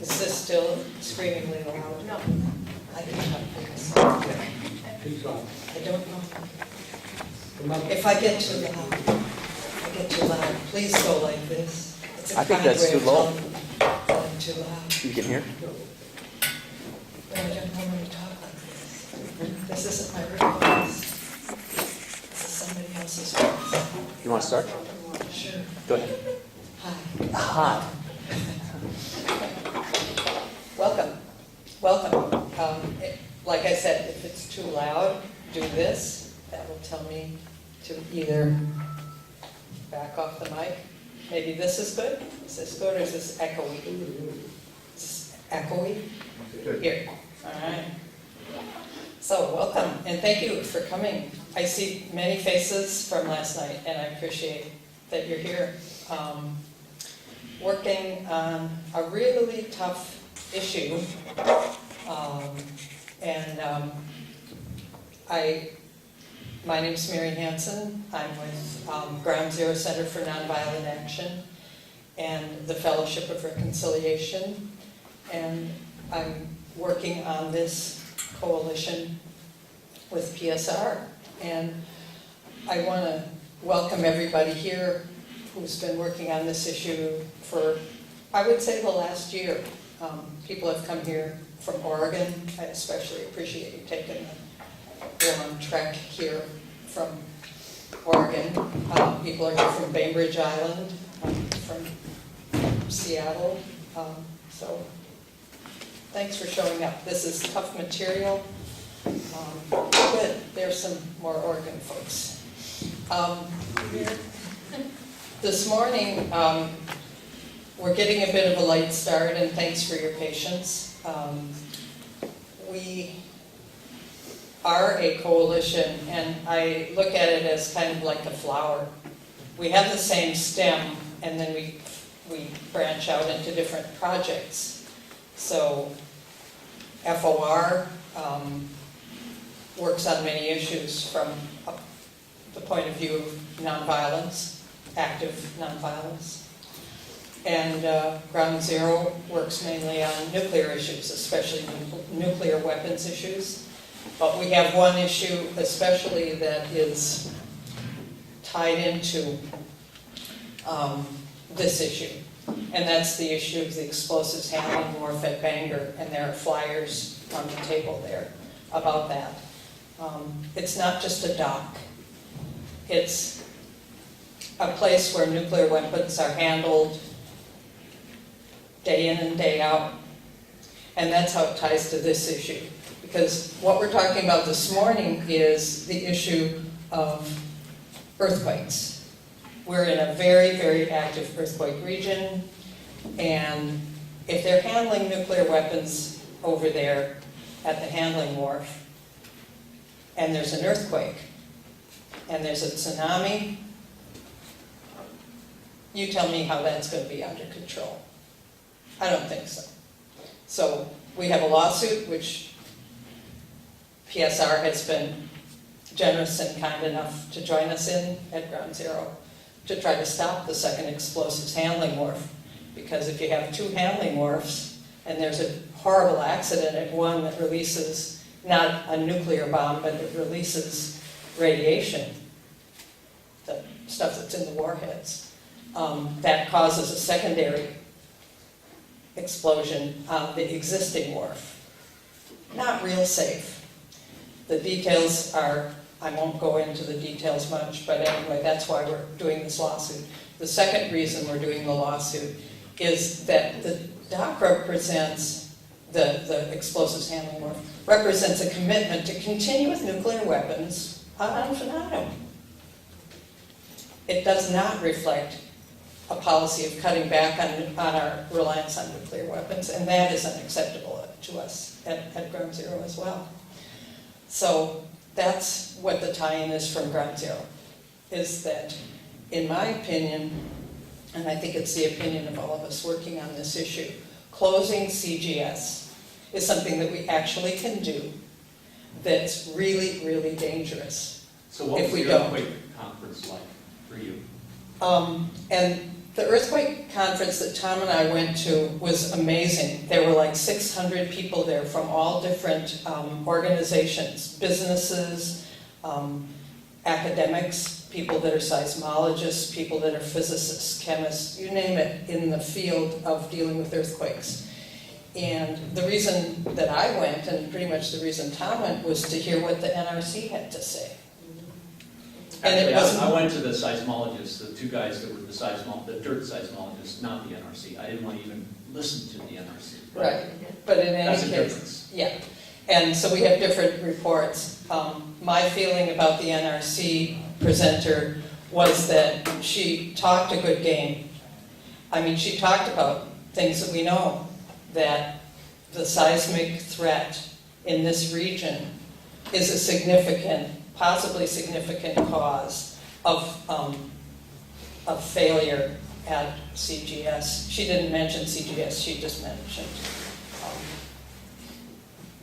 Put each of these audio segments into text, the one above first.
Is this still screamingly loud? No. I can talk this. Keep going. I don't know. Come up. If I get too loud, please go like this. It's a I think kind that's way too of low. telling me that I'm too loud. You can hear? But I don't know when to talk like this. This isn't my real voice. This is somebody else's voice. You want to start? Sure. Go ahead. Hi. Hi. Welcome. Welcome. Like I said, if it's too loud, do this. That will tell me to either back off the mic. Maybe this is good. Is this good or is this echoey? Is this echoey? Here. All right. So welcome and thank you for coming. I see many faces from last night and I appreciate that you're here. Working on a really tough issue. My name's Mary Hanson. I'm with Ground Zero Center for Nonviolent Action and the Fellowship of Reconciliation. And I'm working on this coalition with PSR. And I want to welcome everybody here who's been working on this issue for, I would say, the last year. People have come here from Oregon. I especially appreciate you taking the long trek here from Oregon. People are here from Bainbridge Island, from Seattle. So thanks for showing up. This is tough material. Good. There's some more Oregon folks. This morning, we're getting a bit of a light start, and thanks for your patience. We are a coalition, and I look at it as kind of like a flower. We have the same stem, and then we branch out into different projects. So FOR works on many issues from the point of view of nonviolence, active nonviolence. And Ground Zero works mainly on nuclear issues, especially nuclear weapons issues. But we have one issue especially that is tied into this issue. And that's the issue of the explosives handling wharf at Bangor. And there are flyers on the table there about that. It's not just a dock. It's a place where nuclear weapons are handled day in and day out. And that's how it ties to this issue. Because what we're talking about this morning is the issue of earthquakes. We're in a very, very active earthquake region. And if they're handling nuclear weapons over there at the handling wharf, and there's an earthquake, and there's a tsunami, you tell me how that's going to be under control. I don't think so. So we have a lawsuit which PSR has been generous and kind enough to join us in at Ground Zero to try to stop the second explosives handling wharf. Because if you have two handling wharfs and there's a horrible accident at one that releases not a nuclear bomb, but it releases radiation, the stuff that's in the warheads, that causes a secondary explosion on the existing wharf. Not real safe. The details are, I won't go into the details much, but anyway, that's why we're doing this lawsuit. The second reason we're doing the lawsuit is that the dock represents, the explosives handling wharf, represents a commitment to continue with nuclear weapons ad infinitum. It does not reflect a policy of cutting back on our reliance on nuclear weapons, and that is unacceptable to us at Ground Zero as well. So that's what the tie-in is from Ground Zero, is that, in my opinion, and I think it's the opinion of all of us working on this issue, closing CGS is something that we actually can do that's really, really dangerous. So what if was we the don't. earthquake conference like for you? And The earthquake conference that Tom and I went to was amazing. There were like 600 people there from all different organizations, businesses, academics, people that are seismologists, people that are physicists, chemists, you name it, in the field of dealing with earthquakes. And the reason that I went, and pretty much the reason Tom went, was to hear what the NRC had to say. And Actually, it wasn't, I went to the seismologists, the two guys that were the dirt seismologists, not the NRC. I didn't want to even listen to the NRC. right, but in any That's a case, difference. yeah. And so we have different reports. My feeling about the NRC presenter was that she talked a good game. I mean, she talked about things that we know, that the seismic threat in this region is a significant, possibly significant cause of failure at CGS. She didn't mention CGS, she just mentioned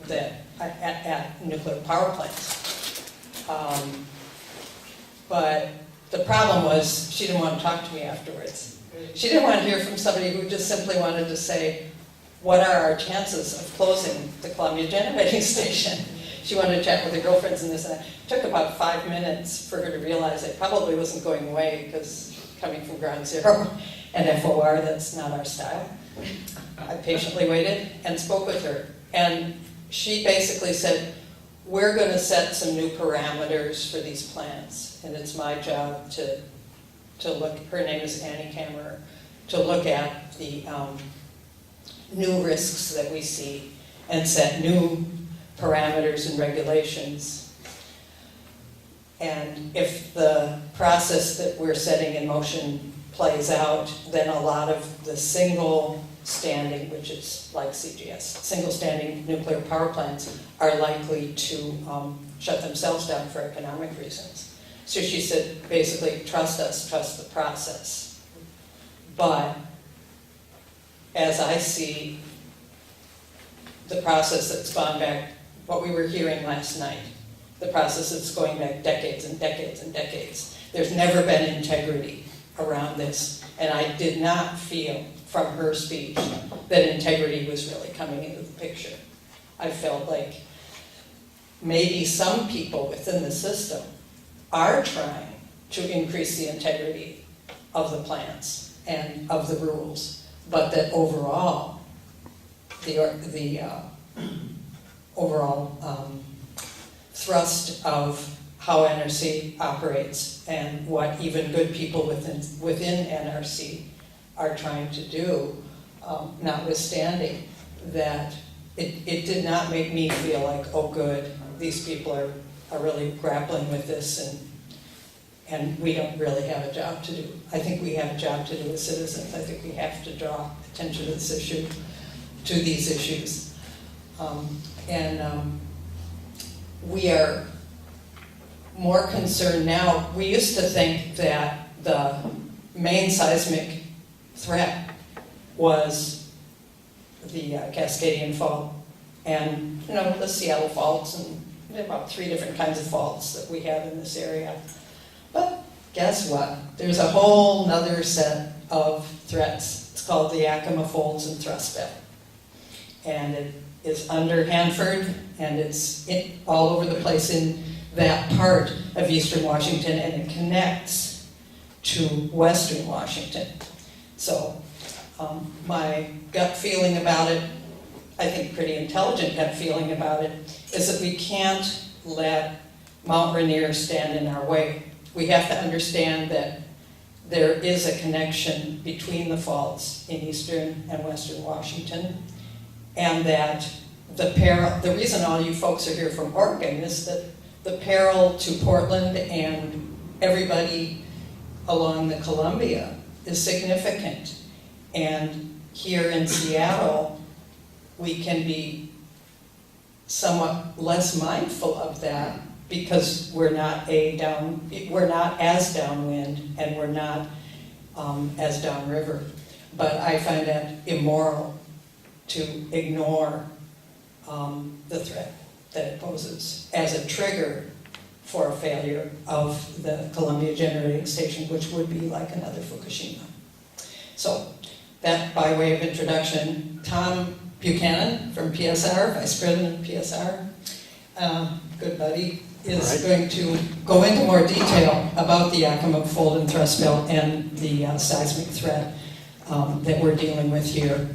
that at nuclear power plants. But the problem was she didn't want to talk to me afterwards. She didn't want to hear from somebody who just simply wanted to say, what are our chances of closing the Columbia generating station? She wanted to chat with her girlfriends and this and that. It took about 5 minutes for her to realize it probably wasn't going away, because coming from ground zero and FOR, that's not our style. I patiently waited and spoke with her. And she basically said, we're going to set some new parameters for these plants. And it's my job to look, her name is Annie Kammerer, to look at the new risks that we see and set new parameters and regulations. And if the process that we're setting in motion plays out, then a lot of the single standing, which is like CGS, single standing nuclear power plants are likely to shut themselves down for economic reasons. So she said, basically, trust us, trust the process. But as I see the process that's gone back, what we were hearing last night, the process that's going back decades and decades and decades, there's never been integrity around this. And I did not feel from her speech that integrity was really coming into the picture. I felt like maybe some people within the system are trying to increase the integrity of the plants and of the rules, but that overall, the overall thrust of how NRC operates and what even good people within NRC are trying to do, notwithstanding that it did not make me feel like, oh good, these people are really grappling with this and we don't really have a job to do. I think we have a job to do as citizens. I think we have to draw attention to this issue, to these issues. We are more concerned now. We used to think that the main seismic threat was the Cascadian Fault and the Seattle faults, and there are about 3 different kinds of faults that we have in this area. But guess what? There's a whole nother set of threats. It's called the Yakima Folds and Thrust Belt. And it is under Hanford, and it's all over the place in that part of eastern Washington, and it connects to western Washington. So my gut feeling about it, I think pretty intelligent gut feeling about it, is that we can't let Mount Rainier stand in our way. We have to understand that there is a connection between the faults in eastern and western Washington, and that the reason all you folks are here from Oregon is that the peril to Portland and everybody along the Columbia is significant. And here in Seattle, we can be somewhat less mindful of that because we're not as downwind and we're not as downriver. But I find that immoral to ignore the threat that it poses as a trigger for a failure of the Columbia generating station, which would be like another Fukushima. So that by way of introduction, Tom Buchanan from PSR, Vice President of PSR, good buddy, is going to go into more detail about the Yakima fold and thrust belt and the seismic threat that we're dealing with here.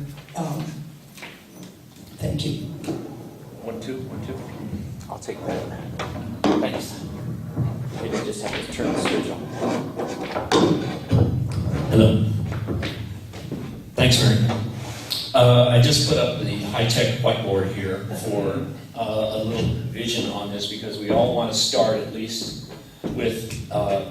Thank you. 1, 2, 1, 2. I'll take that. Thanks. Maybe I just have to turn the switch on. Hello. Thanks, Mary. I just put up the high-tech whiteboard here for a little vision on this because we all want to start at least with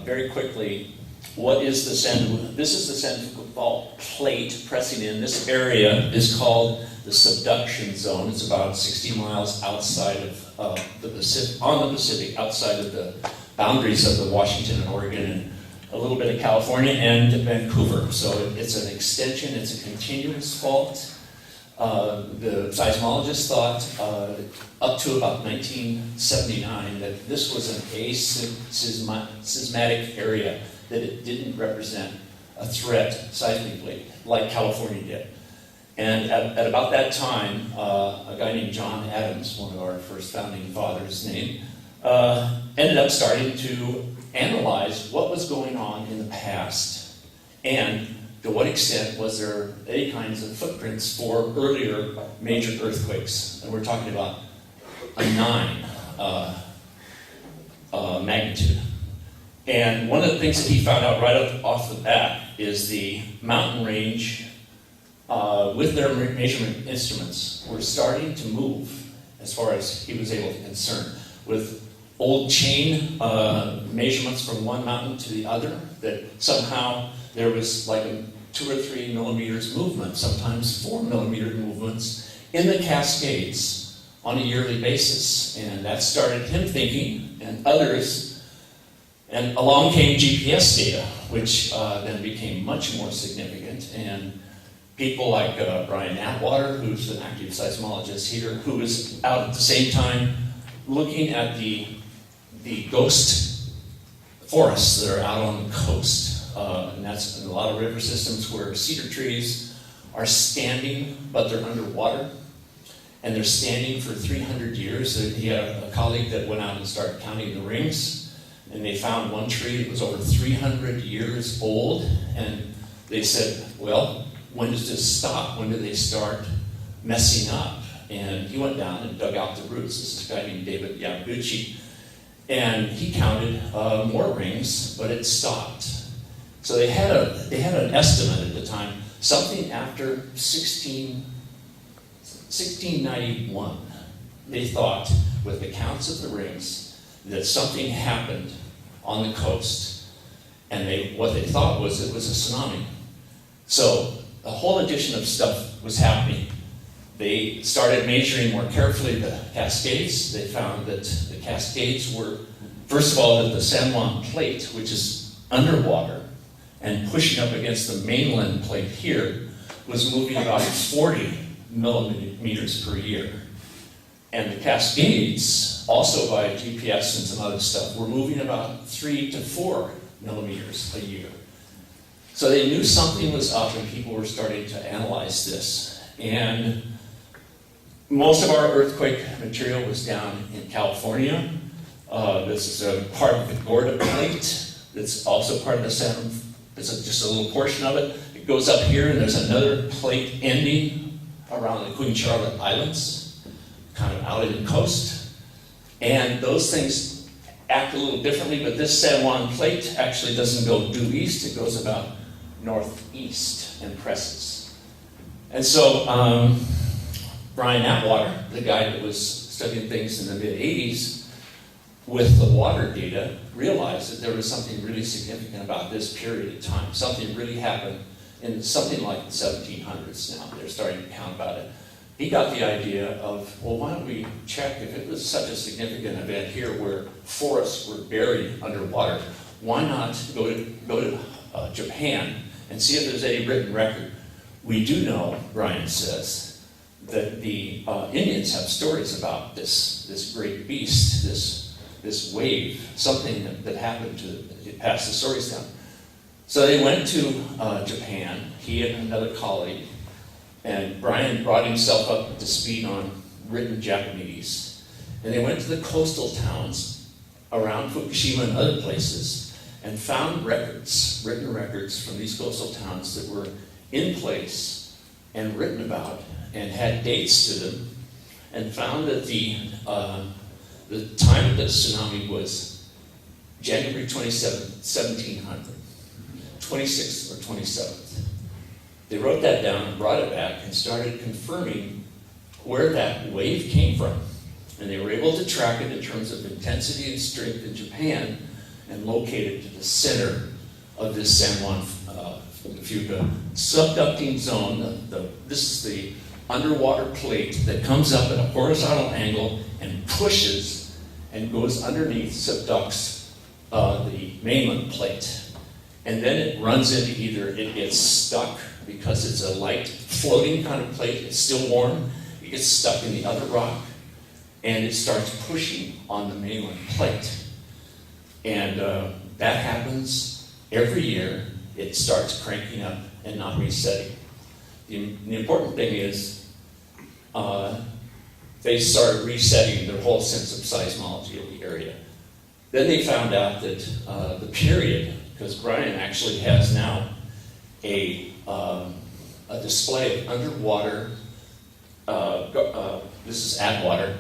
very quickly what is the sand. This is the centrifugal fault plate pressing in. This area is called the subduction zone. It's about 60 miles outside of the Pacific, on the Pacific, outside of the boundaries of the Washington and Oregon and a little bit of California and Vancouver. So it's an extension, it's a continuous fault. The seismologists thought up to about 1979 that this was an aseismatic area, that it didn't represent a threat seismically like California did. And at about that time, a guy named John Adams, one of our first founding fathers' name, ended up starting to analyze what was going on in the past and to what extent was there any kinds of footprints for earlier major earthquakes. And we're talking about a 9 magnitude. And one of the things that he found out right off the bat is the mountain range with their measurement instruments were starting to move as far as he was able to discern, with old chain measurements from one mountain to the other, that somehow there was like a 2 or 3 millimeters movement, sometimes 4 millimeter movements in the Cascades on a yearly basis. And that started him thinking, and others, and along came GPS data, which then became much more significant. And people like Brian Atwater, who's an active seismologist here, who was out at the same time looking at the ghost forests that are out on the coast. And that's in a lot of river systems where cedar trees are standing, but they're underwater. And they're standing for 300 years. He had a colleague that went out and started counting the rings. And they found one tree that was over 300 years old. And they said, well, when does this stop? When do they start messing up? And he went down and dug out the roots. This is a guy named David Yamaguchi. And he counted more rings, but it stopped. So they had an estimate at the time, something after 1691. They thought, with the counts of the rings, that something happened on the coast. And what they thought was it was a tsunami. So a whole addition of stuff was happening. They started measuring more carefully the Cascades. They found that the Cascades were, first of all, that the San Juan Plate, which is underwater and pushing up against the mainland plate here, was moving about 40 millimeters per year. And the Cascades, also by GPS and some other stuff, were moving about 3 to 4 millimeters a year. So they knew something was up and people were starting to analyze this. And most of our earthquake material was down in California. This is a part of the Gorda Plate. That's also part of the San. It's just a little portion of it. It goes up here, and there's another plate ending around the Queen Charlotte Islands, kind of out in the coast. And those things act a little differently, but this San Juan Plate actually doesn't go due east. It goes about northeast and presses. And so Brian Atwater, the guy that was studying things in the mid-'80s, with the water data, realized that there was something really significant about this period of time. Something really happened in something like the 1700s now. They're starting to count about it. He got the idea of, well, why don't we check if it was such a significant event here where forests were buried underwater, why not go to Japan and see if there's any written record. We do know, Brian says, that the Indians have stories about this great beast, this wave, something that happened to pass the stories down. So they went to Japan, he and another colleague, and Brian brought himself up to speed on written Japanese. And they went to the coastal towns around Fukushima and other places and found records, written records from these coastal towns that were in place and written about and had dates to them, and found that the time of the tsunami was January 27th, 1700, 26th or 27th. They wrote that down and brought it back and started confirming where that wave came from. And they were able to track it in terms of intensity and strength in Japan and locate it to the center of this San Juan Fuca subducting zone. This is the underwater plate that comes up at a horizontal angle and pushes and goes underneath, subducts the mainland plate. And then it runs into either it gets stuck because it's a light floating kind of plate, it's still warm, it gets stuck in the other rock, and it starts pushing on the mainland plate. And that happens every year. It starts cranking up and not resetting. The important thing is they started resetting their whole sense of seismology of the area. Then they found out that the period, because Brian actually has now a display of underwater, this is Atwater,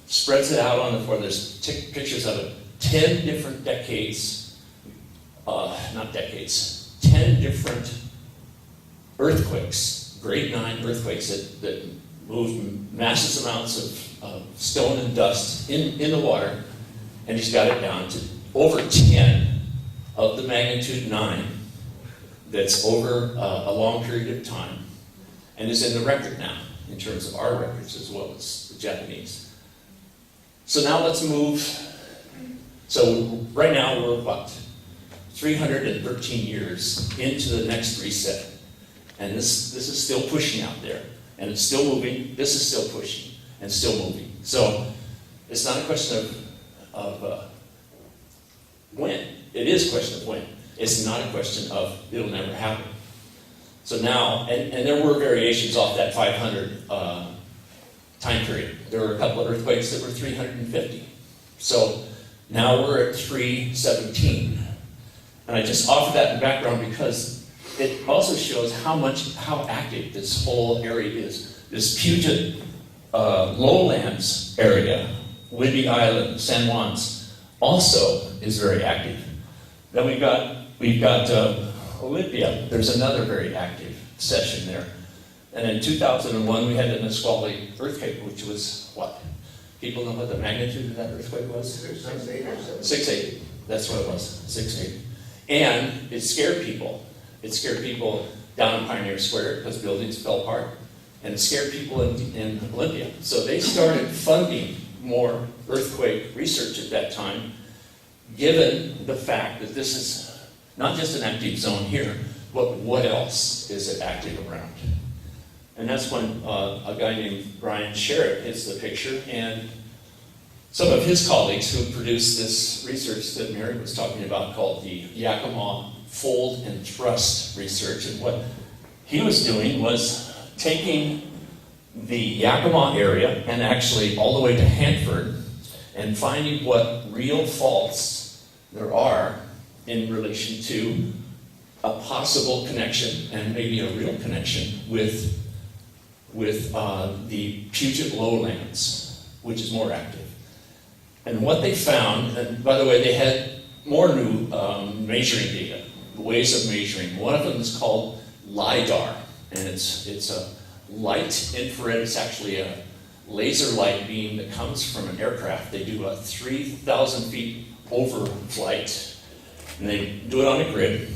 spreads it out on the floor. There's pictures of it. 10 different decades, not decades, 10 different earthquakes, grade 9 earthquakes that moved massive amounts of stone and dust in the water. And he's got it down to over 10 of the magnitude 9 that's over a long period of time and is in the record now in terms of our records as well as the Japanese. So now let's move. So right now we're about 313 years into the next reset. And this is still pushing out there. And it's still moving. This is still pushing and still moving. So it's not a question of when. It is a question of when. It's not a question of it'll never happen. So now, and there were variations off that 500 time period. There were a couple of earthquakes that were 350. So now we're at 317. And I just offer that in background because it also shows how active this whole area is. This Puget lowlands area, Whidbey Island, San Juan's, also is very active. Then we've got Olympia. There's another very active session there. And in 2001, we had the Nisqually earthquake, which was what? People know what the magnitude of that earthquake was? 6.8 or 7. 6.8. That's what it was. 6.8. And it scared people. It scared people down in Pioneer Square because buildings fell apart. And it scared people in Olympia. So they started funding more earthquake research at that time, given the fact that this is not just an active zone here, but what else is it active around? And that's when a guy named Brian Sherritt hits the picture, and some of his colleagues who produced this research that Mary was talking about called the Yakima Fold and Thrust research. And what he was doing was taking the Yakima area and actually all the way to Hanford and finding what real faults there are in relation to a possible connection and maybe a real connection with the Puget lowlands, which is more active. And what they found, and by the way, they had more new measuring data, ways of measuring. One of them is called LIDAR, and it's a light infrared. It's actually a laser light beam that comes from an aircraft. They do a 3,000 feet over flight, and they do it on a grid.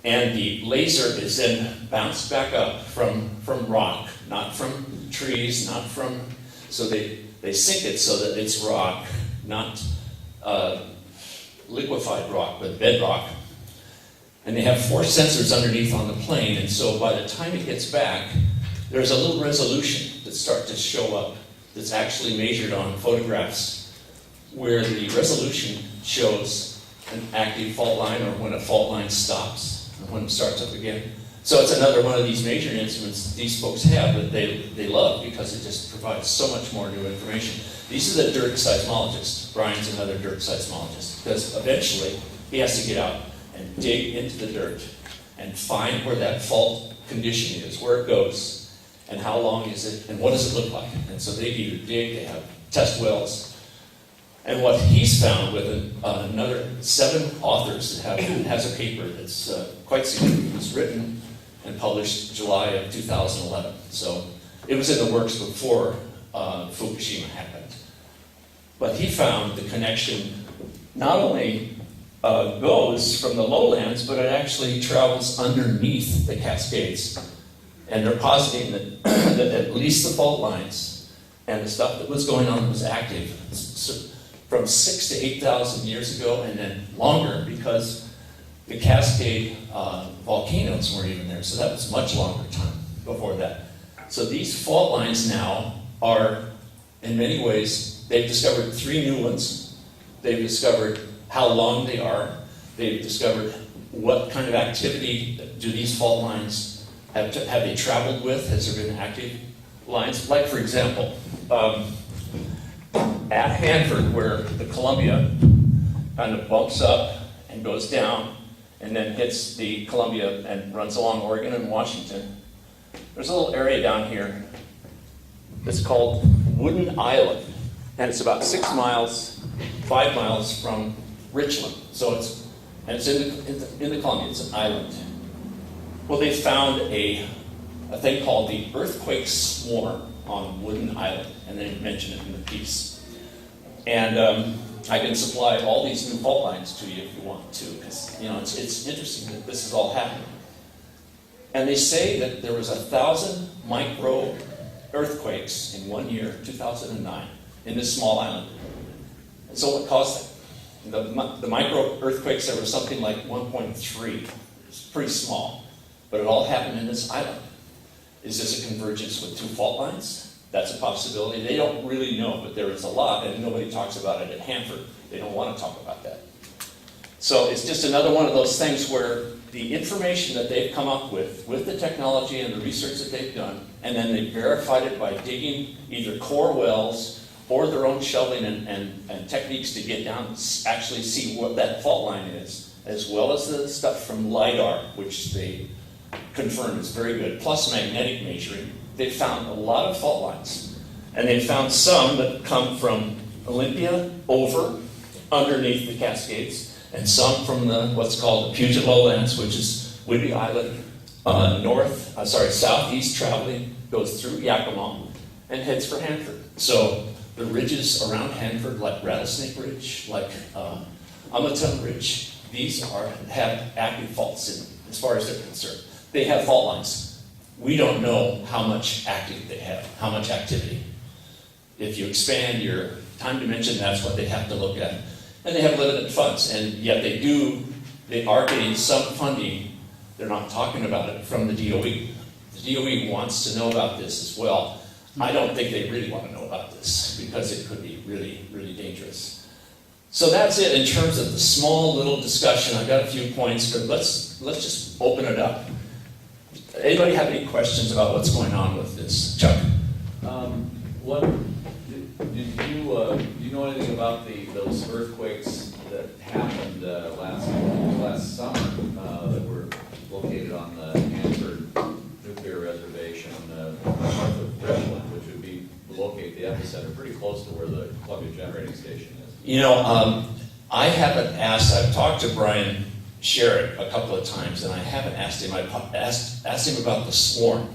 And the laser is then bounced back up from rock, not from trees, not from... So they sink it so that it's rock, not liquefied rock, but bedrock. And they have 4 sensors underneath on the plane, and so by the time it gets back, there's a little resolution that starts to show up that's actually measured on photographs, where the resolution shows an active fault line or when a fault line stops and when it starts up again. So it's another one of these measuring instruments these folks have that they love because it just provides so much more new information. These are the dirt seismologists. Brian's another dirt seismologist because eventually he has to get out and dig into the dirt and find where that fault condition is, where it goes, and how long is it, and what does it look like. And so they either dig, they have test wells. And what he's found with another 7 authors that has a paper that's quite significant. It was written and published July of 2011. So it was in the works before Fukushima happened. But he found the connection not only goes from the lowlands, but it actually travels underneath the Cascades. And they're positing that, that at least the fault lines and the stuff that was going on was active from 6,000 to 8,000 years ago, and then longer because the Cascade volcanoes weren't even there. So that was much longer time before that. So these fault lines now are, in many ways, they've discovered 3 new ones. They've discovered how long they are. They've discovered what kind of activity do these fault lines have they traveled with? Has there been active lines? Like, for example, at Hanford, where the Columbia kind of bumps up and goes down and then hits the Columbia and runs along Oregon and Washington, there's a little area down here that's called Wooden Island. And it's about 6 miles, 5 miles from Richland. So it's in the Columbia. It's an island. Well, they found a thing called the earthquake swarm on Wooden Island, and they mention it in the piece. And I can supply all these new fault lines to you if you want to, because it's interesting that this is all happening. And they say that there was 1,000 micro earthquakes in 1 year, 2009. In this small island. And so what caused that? The micro earthquakes, there was something like 1.3. It's pretty small. But it all happened in this island. Is this a convergence with 2 fault lines? That's a possibility. They don't really know, but there is a lot, and nobody talks about it at Hanford. They don't want to talk about that. So it's just another one of those things where the information that they've come up with the technology and the research that they've done, and then they verified it by digging either core wells or their own shoveling and techniques to get down and actually see what that fault line is, as well as the stuff from LIDAR, which they confirmed is very good, plus magnetic measuring. They found a lot of fault lines. And they found some that come from Olympia over, underneath the Cascades, and some from what's called the Puget Lowlands, which is Whidbey Island, southeast traveling, goes through Yakima, and heads for Hanford. So the ridges around Hanford, like Rattlesnake Ridge, like Amatun Ridge, these have active faults in them, as far as they're concerned. They have fault lines. We don't know how much active they have, how much activity. If you expand your time dimension, that's what they have to look at. And they have limited funds, and yet they are getting some funding. They're not talking about it from the DOE. The DOE wants to know about this as well. I don't think they really want to know about this because it could be really, really dangerous. So that's it in terms of the small little discussion. I've got a few points, but let's just open it up. Anybody have any questions about what's going on with this? Chuck? Do you know anything about those earthquakes that happened last summer that were located on the Hanford nuclear reservation north of Richland, which would be locate the epicenter pretty close to where the Columbia generating station is? I haven't asked. I've talked to Brian Sherritt a couple of times, and I haven't asked him. I asked him about the swarm,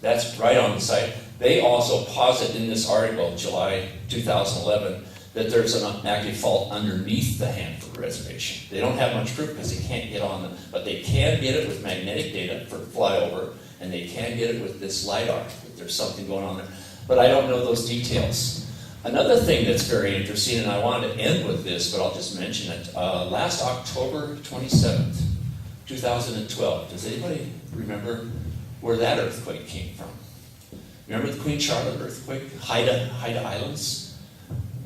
that's right on the site. They also posit in this article, July 2011, that there's an active fault underneath the Hanford reservation. They don't have much proof because they can't get on them, but they can get it with magnetic data for flyover, and they can get it with this LIDAR, that there's something going on there. But I don't know those details. Another thing that's very interesting, and I wanted to end with this, but I'll just mention it. Last October 27th, 2012, does anybody remember where that earthquake came from? Remember the Queen Charlotte earthquake, Haida Islands?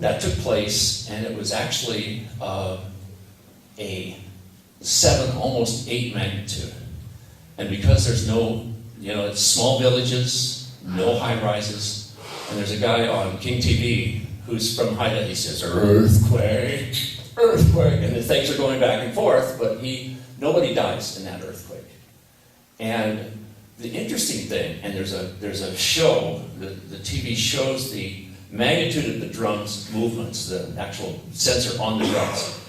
That took place, and it was actually a 7, almost 8 magnitude. And because there's no, it's small villages, no high rises, and there's a guy on King TV who's from Haida, he says, earthquake, earthquake, and the things are going back and forth, but nobody dies in that earthquake. And the interesting thing, and there's a show, the TV shows the magnitude of the drum's movements, the actual sensor on the drums,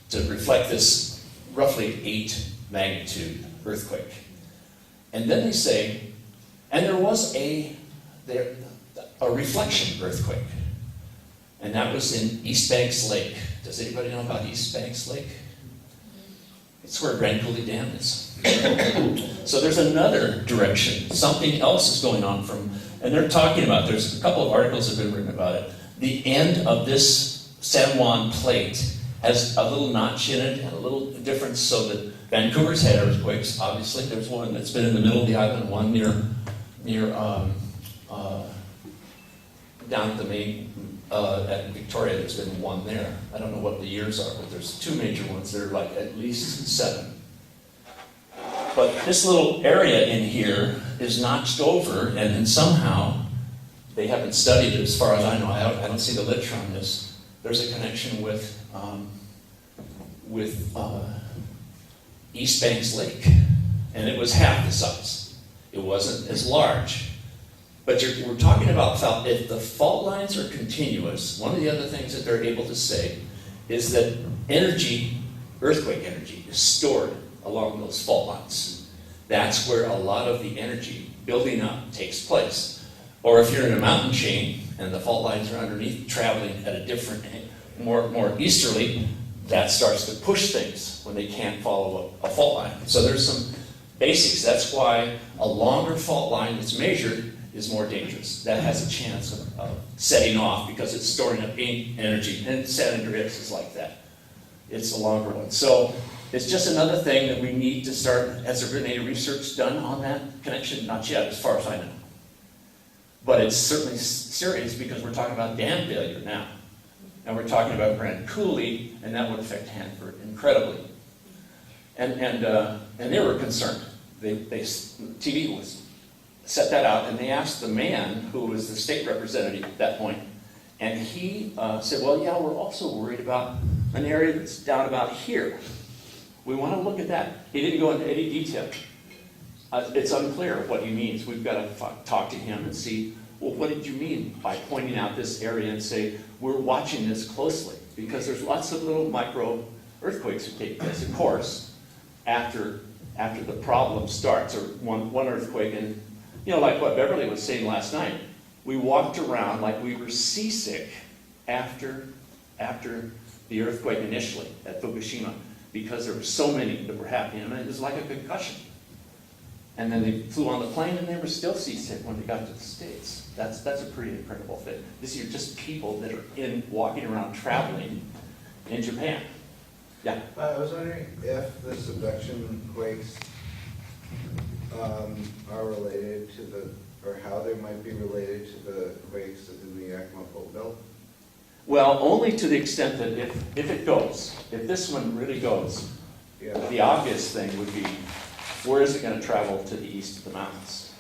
to reflect this roughly 8 magnitude earthquake. And then they say, and there was a reflection earthquake, and that was in East Banks Lake. Does anybody know about East Banks Lake? It's where Grand Coulee Dam is. So there's another direction. Something else is going on and they're talking about, there's a couple of articles that have been written about it. The end of this San Juan plate has a little notch in it and a little difference, so that Vancouver's had earthquakes, obviously. There's one that's been in the middle of the island, one near down at the main, at Victoria, there's been one there. I don't know what the years are, but there's 2 major ones that are like at least 7. But this little area in here is notched over, and then somehow, they haven't studied it as far as I know, I don't see the literature on this, there's a connection with East Banks Lake. And it was half the size. It wasn't as large. But we're talking about if the fault lines are continuous, one of the other things that they're able to say is that energy, earthquake energy, is stored along those fault lines. That's where a lot of the energy building up takes place. Or if you're in a mountain chain and the fault lines are underneath, traveling at a different, more easterly, that starts to push things when they can't follow a fault line. So there's some basics. That's why a longer fault line that's measured is more dangerous. That has a chance of setting off because it's storing up energy. And San Andreas is like that. It's a longer one. So it's just another thing that we need to start. Has there been any research done on that connection? Not yet, as far as I know. But it's certainly serious because we're talking about dam failure now. And we're talking about Grand Coulee, and that would affect Hanford incredibly. And they were concerned. TV was set that out, and they asked the man who was the state representative at that point, and he said, well, yeah, we're also worried about an area that's down about here. We want to look at that. He didn't go into any detail. It's unclear what he means. We've got to talk to him and see, well, what did you mean by pointing out this area and say, we're watching this closely? Because there's lots of little micro earthquakes that take place, of course, after the problem starts, or one earthquake. And, like what Beverly was saying last night, we walked around like we were seasick after the earthquake initially at Fukushima, because there were so many that were happening. I mean, it was like a concussion. And then they flew on the plane and they were still seasick when they got to the States. That's a pretty incredible thing. These are just people that are walking around traveling in Japan. Yeah. I was wondering if the subduction quakes are related to or how they might be related to the quakes in the Yakima Fault Belt. Well, only to the extent that if it goes, if this one really goes, Yeah. the obvious thing would be, where is it going to travel to the east of the mountains?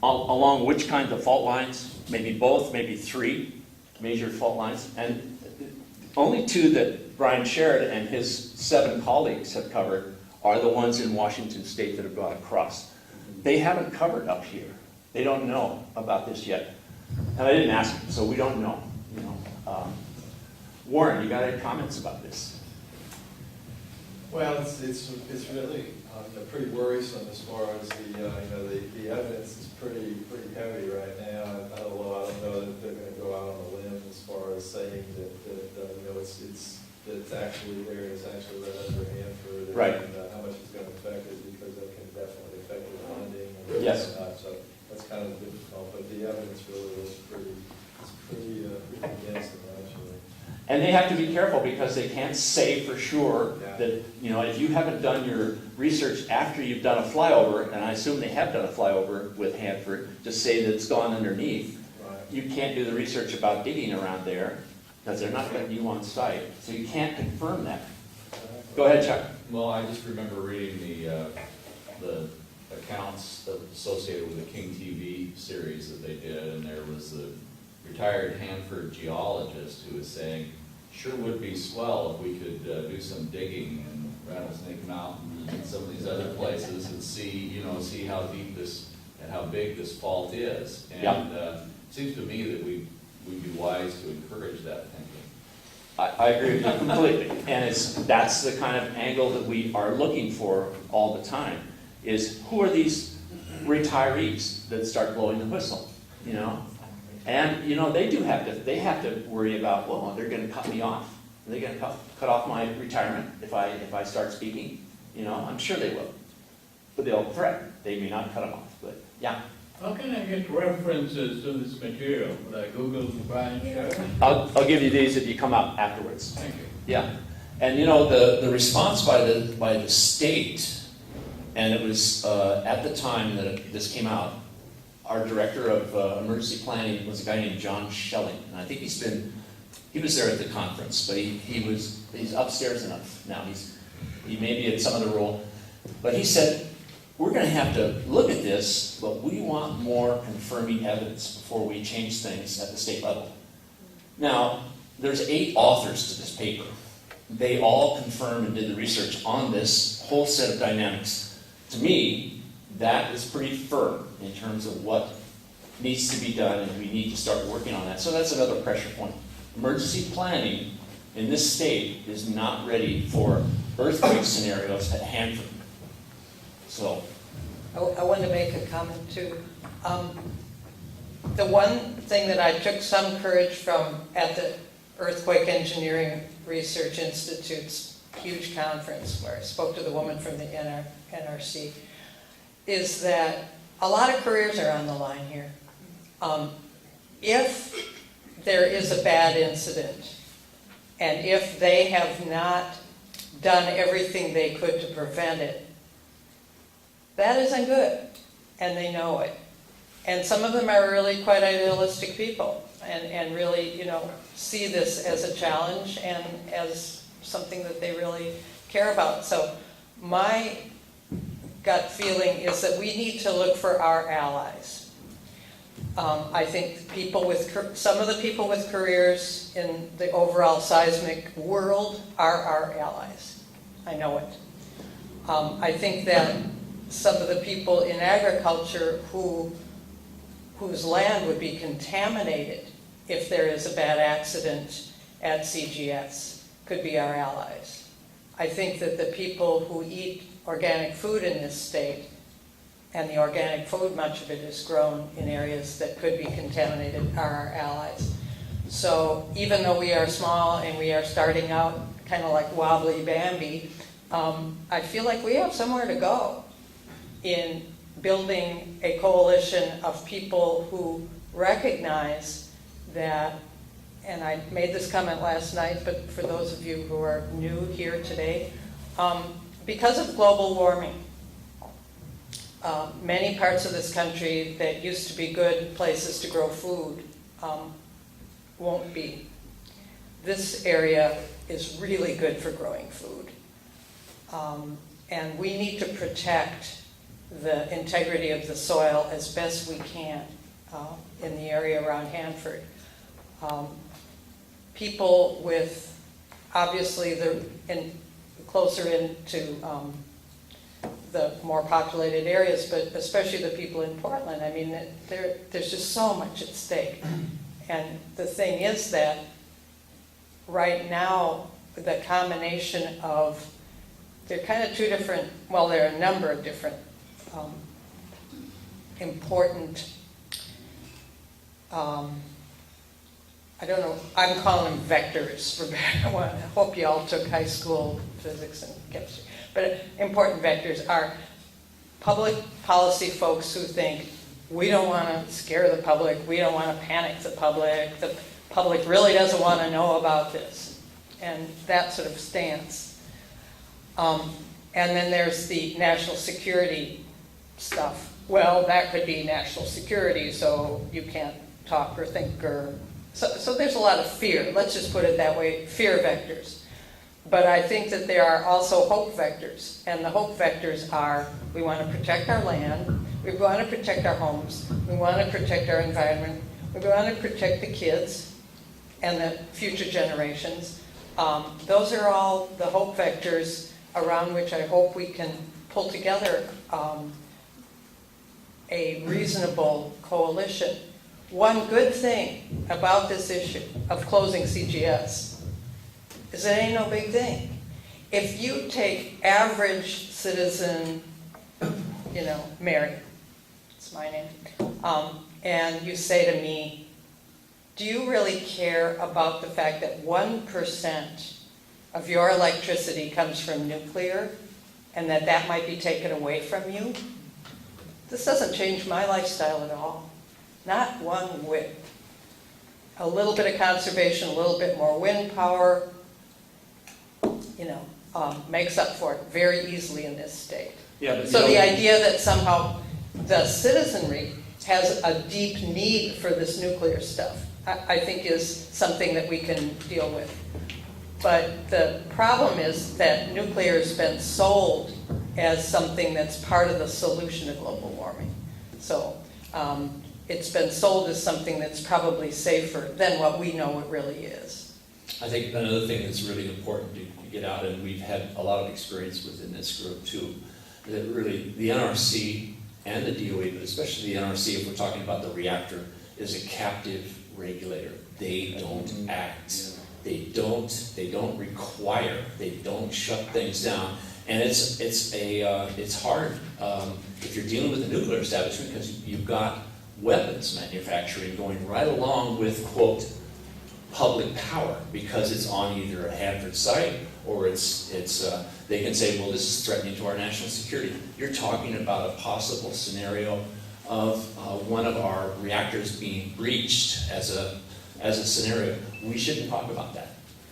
Along which kinds of fault lines? Maybe both, maybe 3 major fault lines. And only 2 that Brian Sherrod and his 7 colleagues have covered are the ones in Washington State that have gone across. They haven't covered up here. They don't know about this yet. And I didn't ask them, so we don't know. Warren, you got any comments about this? Well, it's really pretty worrisome as far as the evidence is pretty heavy right now. I don't know that they're going to go out on a limb as far as saying that it's actually there. It's actually right under Hanford. Right. And how much it's going to affect it, because that can definitely affect the funding. And Yes. So that's kind of difficult, but the evidence really looks pretty convincing, actually. And they have to be careful because they can't say for sure Yeah. that, if you haven't done your research after you've done a flyover, and I assume they have done a flyover with Hanford, to say that it's gone underneath, Right. you can't do the research about digging around there because they're not letting you on site. So you can't confirm that. Exactly. Go ahead, Chuck. Well, I just remember reading the accounts associated with the King TV series that they did, and there was the retired Hanford geologist who was saying, sure would be swell if we could do some digging in Rattlesnake Mountain and some of these other places and see how deep this and how big this fault is. And it seems to me that we'd be wise to encourage that thinking. I agree with you completely, and that's the kind of angle that we are looking for all the time, is who are these retirees that start blowing the whistle, And, they have to worry about, well, they're gonna cut me off. Are they gonna cut off my retirement if I start speaking? I'm sure they will. But they'll threaten. They may not cut them off, but, yeah. How can I get references to this material? Would I Google Brian Sherman? I'll give you these if you come up afterwards. Thank you. Yeah. And the response by the state, and it was at the time that this came out, our director of emergency planning was a guy named John Schelling, and I think he was there at the conference, but he's upstairs enough now. He may be at some other role, but he said, we're going to have to look at this, but we want more confirming evidence before we change things at the state level. Now, there's 8 authors to this paper. They all confirmed and did the research on this whole set of dynamics. To me, that is pretty firm in terms of what needs to be done, and we need to start working on that. So that's another pressure point. Emergency planning in this state is not ready for earthquake scenarios at Hanford. So, I wanted to make a comment too. The one thing that I took some courage from at the Earthquake Engineering Research Institute's huge conference, where I spoke to the woman from the NRC, is that a lot of careers are on the line here. If there is a bad incident, and if they have not done everything they could to prevent it, that isn't good, and they know it. And some of them are really quite idealistic people, and really, see this as a challenge and as something that they really care about. So my gut feeling is that we need to look for our allies. I think some of the people with careers in the overall seismic world are our allies. I know it. I think that some of the people in agriculture whose land would be contaminated if there is a bad accident at CGS could be our allies. I think that the people who eat organic food in this state, and the organic food, much of it is grown in areas that could be contaminated, are our allies. So even though we are small and we are starting out kind of like wobbly Bambi, I feel like we have somewhere to go in building a coalition of people who recognize that, and I made this comment last night, but for those of you who are new here today, because of global warming, many parts of this country that used to be good places to grow food won't be. This area is really good for growing food. And we need to protect the integrity of the soil as best we can in the area around Hanford. People with, obviously, closer into the more populated areas, but especially the people in Portland. I mean, there's just so much at stake. And the thing is that right now, the combination of, they're kind of two different, well, there are a number of different important, I don't know, I'm calling them vectors for better one. I hope you all took high school physics and chemistry. But important vectors are public policy folks who think, we don't want to scare the public, we don't want to panic the public really doesn't want to know about this, and that sort of stance. And then there's the national security stuff. Well, that could be national security, so you can't talk or think, or so there's a lot of fear. Let's just put it that way, fear vectors. But I think that there are also hope vectors, and the hope vectors are, we want to protect our land, we want to protect our homes, we want to protect our environment, we want to protect the kids and the future generations. Those are all the hope vectors around which I hope we can pull together a reasonable coalition. One good thing about this issue of closing CGS is it ain't no big thing. If you take average citizen, Mary, it's my name, and you say to me, do you really care about the fact that 1% of your electricity comes from nuclear and that might be taken away from you? This doesn't change my lifestyle at all. Not one whit. A little bit of conservation, a little bit more wind power, makes up for it very easily in this state. Yeah, but So the idea that somehow the citizenry has a deep need for this nuclear stuff, I think is something that we can deal with. But the problem is that nuclear has been sold as something that's part of the solution to global warming. So it's been sold as something that's probably safer than what we know it really is. I think another thing that's really important to get out, and we've had a lot of experience within this group too, that really the NRC and the DOE, but especially the NRC, if we're talking about the reactor, is a captive regulator. They don't act. They don't require. They don't shut things down. And it's hard if you're dealing with a nuclear establishment because you've got weapons manufacturing going right along with, quote, public power, because it's on either a Hanford site or they can say, well, this is threatening to our national security. You're talking about a possible scenario of one of our reactors being breached as a scenario. We shouldn't talk about that.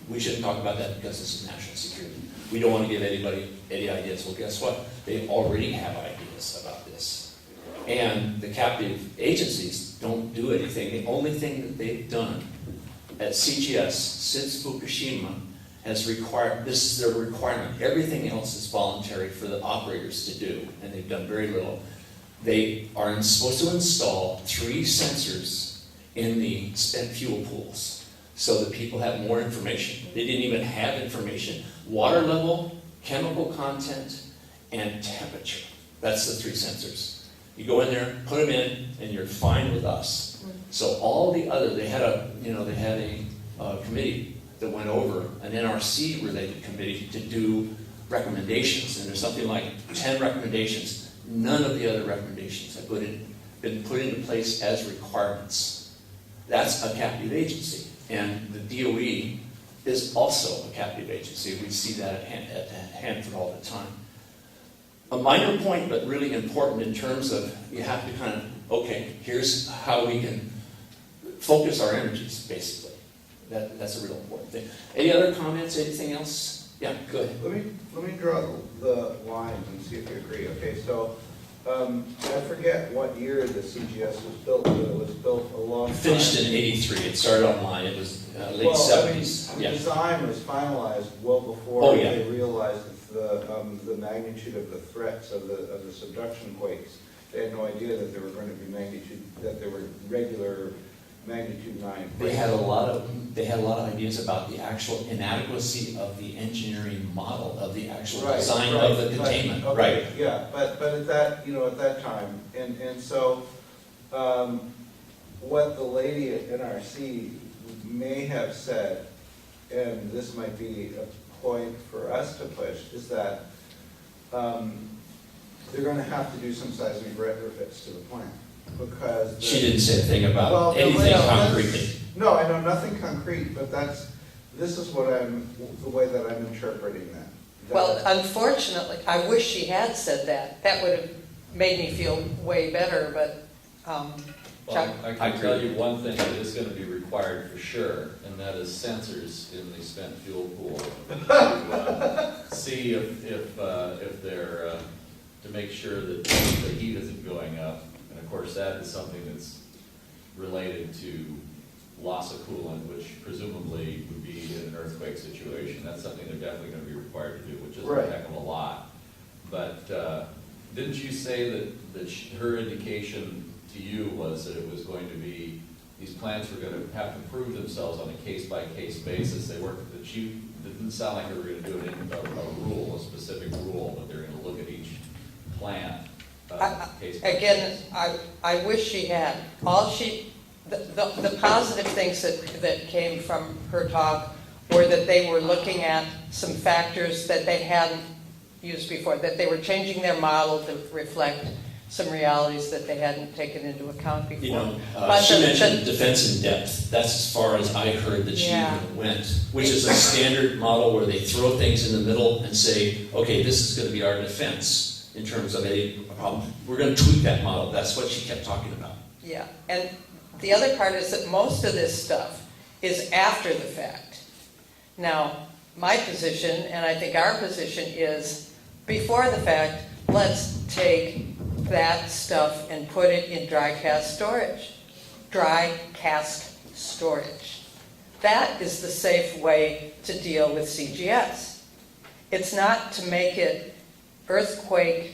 We shouldn't talk about that because this is national security. We don't want to give anybody any ideas. Well, guess what? They already have ideas about this. And the captive agencies don't do anything. The only thing that they've done at CGS since Fukushima has required, this is their requirement. Everything else is voluntary for the operators to do, and they've done very little. They are supposed to install 3 sensors in the spent fuel pools so that people have more information. They didn't even have information. Water level, chemical content, and temperature. That's the 3 sensors. You go in there, put them in, and you're fine with us. So all the other, they had a committee that went over, an NRC-related committee, to do recommendations, and there's something like 10 recommendations. None of the other recommendations have been put into place as requirements. That's a captive agency, and the DOE is also a captive agency. We see that at Hanford all the time. A minor point, but really important in terms of you have to kind of, okay, here's how we can focus our energies, basically. That's a real important thing. Any other comments? Anything else? Yeah, go ahead. Let me draw the lines and see if you agree. Okay, so I forget what year the CGS was built, but it was built a long time. Finished in '83. It started online. It was late '70s. The design was finalized well before they realized the magnitude of the threats of the subduction quakes. They had no idea that there were going to be regular magnitude 9 quakes. They had a lot of ideas about the actual inadequacy of the engineering model of the actual design of the containment. Okay, right. Yeah, but at that time, and so what the lady at NRC may have said, and this might be a point for us to push, is that they're going to have to do some seismic retrofits to the plant. Because she didn't say a thing about anything concretely. No, I know nothing concrete, but this is the way that I'm interpreting that. Well, unfortunately, I wish she had said that. That would have made me feel way better, but Chuck? Well, I can tell you one thing that is going to be required for sure, and that is sensors in the spent fuel pool to see if they're to make sure that the heat isn't going up. And of course, that is something that's related to loss of coolant, which presumably would be in an earthquake situation. That's something they're definitely gonna be required to do, which is a Right. heck of a lot. But, didn't you say that her indication to you was that it was going to be, these plants were gonna have to prove themselves on a case-by-case basis? They weren't, that you, it didn't sound like they were gonna do it in a rule, a specific rule, but they're gonna look at each plant, case by Again, case. I wish she had. The positive things that came from her talk were that they were looking at some factors that they hadn't used before, that they were changing their model to reflect some realities that they hadn't taken into account before. You know, But she the- mentioned defense in depth. That's as far as I heard that she Yeah. even went, which is a standard model where they throw things in the middle and say, okay, this is going to be our defense in terms of a problem. We're going to tweak that model. That's what she kept talking about. Yeah, and the other part is that most of this stuff is after the fact. Now, my position, and I think our position is, before the fact, let's take that stuff and put it in dry cask storage. Dry cask storage. That is the safe way to deal with CGS. It's not to make it earthquake,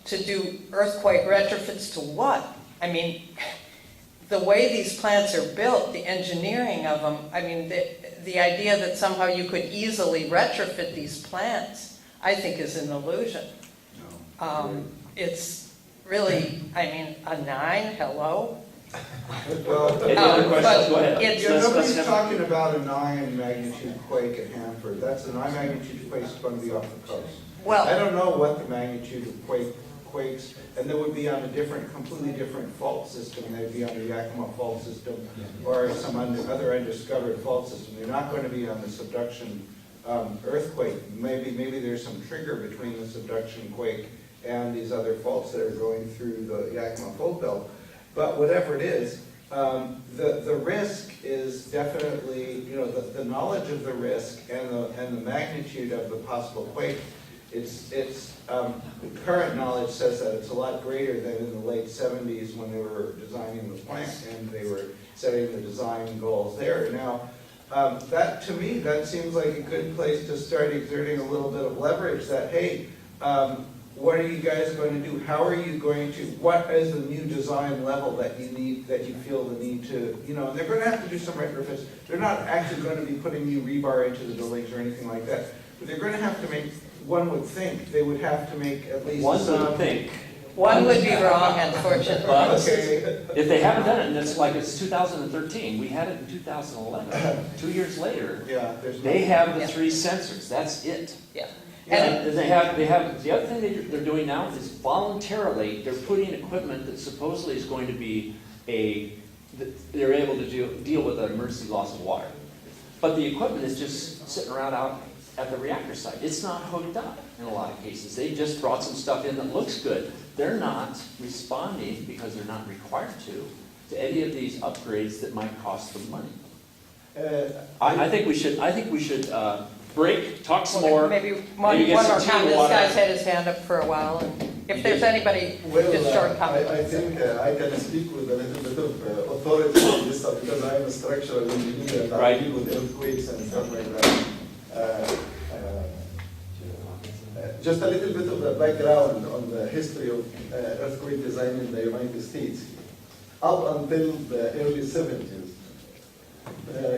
to do earthquake retrofits to what? I mean, the way these plants are built, the engineering of them, I mean, the idea that somehow you could easily retrofit these plants, I think is an illusion. It's really, I mean, a 9, hello? Well, Any other but questions? Go ahead. it's- yeah, Let's nobody's have- talking about a 9 magnitude quake at Hanford. That's a 9 magnitude quake going to be off the coast. I Well, don't know what the magnitude of quakes, and they would be on a completely different fault system. They'd be on the Yakima fault system or some other undiscovered fault system. They're not going to be on the subduction earthquake. Maybe there's some trigger between the subduction quake and these other faults that are going through the Yakima fault belt. But whatever it is, the risk is definitely, the knowledge of the risk and the magnitude of the possible quake. Current knowledge says that it's a lot greater than in the late 70s when they were designing the plant and they were setting the design goals there. Now, to me, that seems like a good place to start exerting a little bit of leverage that, hey, what are you guys going to do? How are you going to, what is the new design level that you need, that you feel the need to, and they're going to have to do some retrofits. They're not actually going to be putting new rebar into the buildings or anything like that. But they're going to have to make, one would think, they would have to make at least One some. would think, one would be wrong, unfortunately. but Okay. if they haven't done it, and it's like it's 2013, we had it in 2011, 2 years later, Yeah, there's. they have the Yeah. 3 sensors, that's it. Yeah. And they have, the other thing they're doing now is voluntarily, they're putting equipment that supposedly is going to be they're able to deal with an emergency loss of water. But the equipment is just sitting around out at the reactor site. It's not hooked up in a lot of cases. They just brought some stuff in that looks good. They're not responding, because they're not required to any of these upgrades that might cost them money. I think we should break, talk some more. Maybe one maybe get more some time. tea This water. guy's had his hand up for a while, and if there's anybody, just short comment. I think I can speak with a little bit of authority on this stuff because I'm a structural engineer and I Right. deal with earthquakes and stuff like that. Just a little bit of the background on the history of earthquake design in the United States. Up until the early 70s,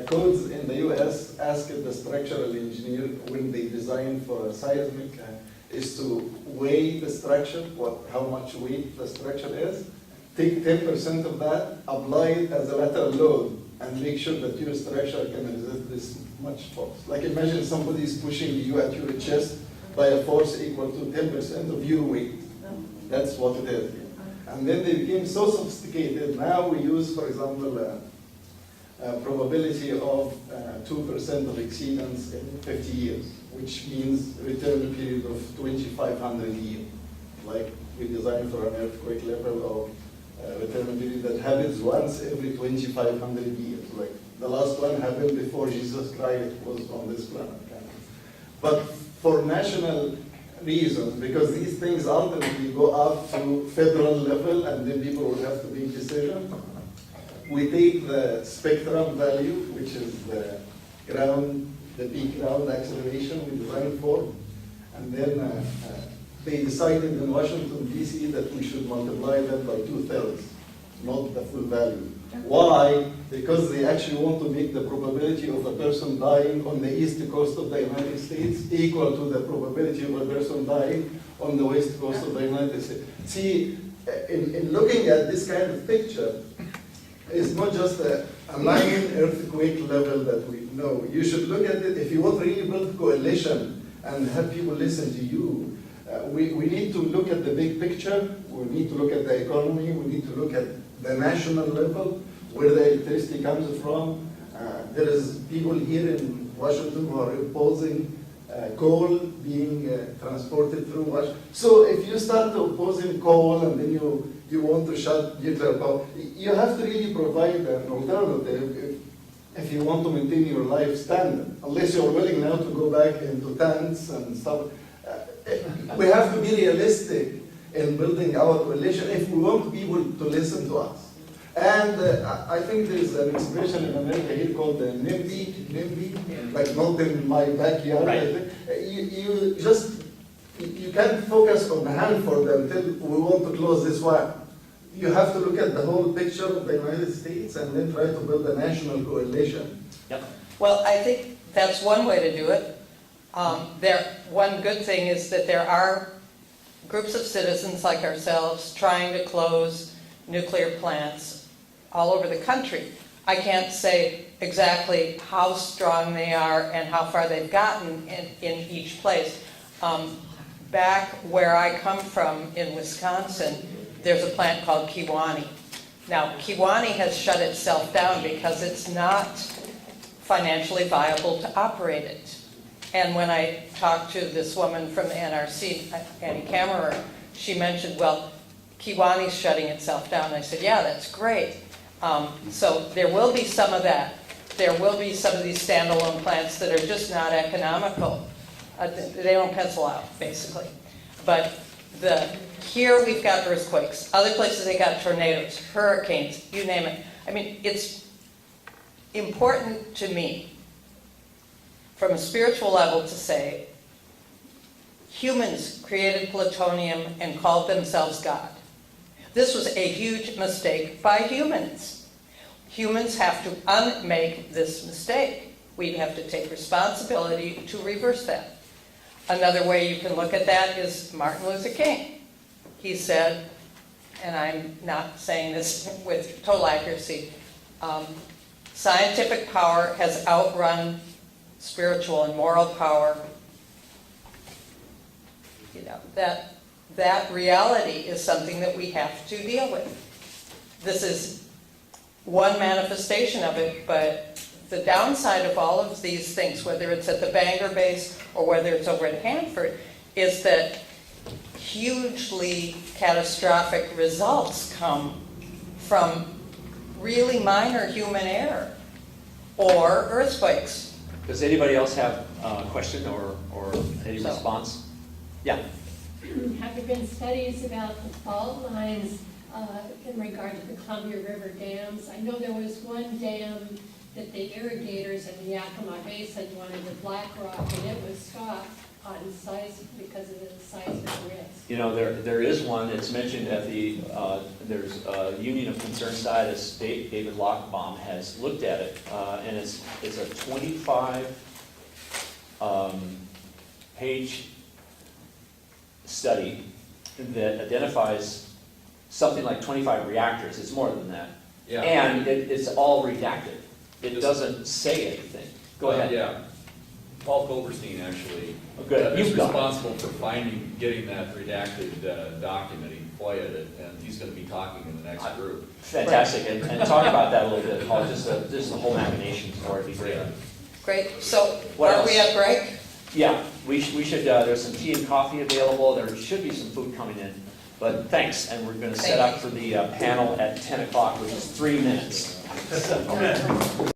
codes in the US asked the structural engineer when they design for a seismic is to weigh the structure, how much weight the structure is, take 10% of that, apply it as a lateral load, and make sure that your structure can resist this much force. Like imagine somebody is pushing you at your chest by a force equal to 10% of your weight. That's what it is. And then they became so sophisticated. Now we use, for example, a probability of 2% of exceedance in 50 years, which means return period of 2,500 years. Like we designed for an earthquake level of return period that happens once every 2,500 years. Like the last one happened before Jesus Christ was on this planet. But for national reasons, because these things ultimately go up to federal level and then people will have to make decisions, we take the spectrum value, which is the peak ground acceleration we designed for, and then they decided in Washington, D.C. that we should multiply that by 2/3, not the full value. Why? Because they actually want to make the probability of a person dying on the east coast of the United States equal to the probability of a person dying on the west coast of the United States. See, in looking at this kind of picture, it's not just a minor earthquake level that we know. You should look at it, if you want to really build coalition and have people listen to you, we need to look at the big picture, we need to look at the economy, we need to look at the national level, where the electricity comes from. There is people here in Washington who are opposing coal being transported through Washington. So if you start opposing coal and then you want to shut nuclear power, you have to really provide an alternative if you want to maintain your life standard, unless you're willing now to go back into tents and stuff. We have to be realistic in building our coalition if we want people to listen to us. And I think there's an expression in America here called the NIMBY, like not in my backyard. Right. You can't focus on Hanford until we want to close this one. You have to look at the whole picture of the United States and then try to build a national coalition. Yep. Well, I think that's one way to do it. One good thing is that there are groups of citizens like ourselves trying to close nuclear plants all over the country. I can't say exactly how strong they are and how far they've gotten in each place. Back where I come from in Wisconsin, there's a plant called Kewaunee. Now, Kewaunee has shut itself down because it's not financially viable to operate it. And when I talked to this woman from the NRC, Annie Kammerer, she mentioned, well, Kewaunee's shutting itself down. I said, yeah, that's great. So there will be some of that. There will be some of these standalone plants that are just not economical. They don't pencil out, basically. But here we've got earthquakes. Other places they got tornadoes, hurricanes, you name it. I mean, it's important to me from a spiritual level to say humans created plutonium and called themselves God. This was a huge mistake by humans. Humans have to unmake this mistake. We have to take responsibility to reverse that. Another way you can look at that is Martin Luther King. He said, and I'm not saying this with total accuracy, scientific power has outrun spiritual and moral power. You know, that reality is something that we have to deal with. This is one manifestation of it, but the downside of all of these things, whether it's at the Bangor base or whether it's over at Hanford, is that hugely catastrophic results come from really minor human error or earthquakes. Does anybody else have a question or any response? Yeah. Have there been studies about the fault lines in regard to the Columbia River dams? I know there was one dam that the irrigators in the Yakima Basin wanted to Black Rock, and it was stopped on size because of the seismic risk. You know, there is one. It's mentioned at the there's a Union of Concerned Scientists. David Lockbaum has looked at it, and it's a 25 page study that identifies something like 25 reactors. It's more than that, Yeah. and it's all redacted. It doesn't say anything. Go ahead. Yeah. Paul Goldstein actually Oh, good. is You've got it. responsible for getting that redacted document. He FOIA'd it, and he's going to be talking in the next group. Fantastic, and talk about that a little bit, Paul. Just the whole machinations for it would be great. Great. So What are else? we at break? Yeah, we should. There's some tea and coffee available. There should be some food coming in. But thanks, and we're going to set Thank up for the panel at 10 o'clock, which is 3 minutes.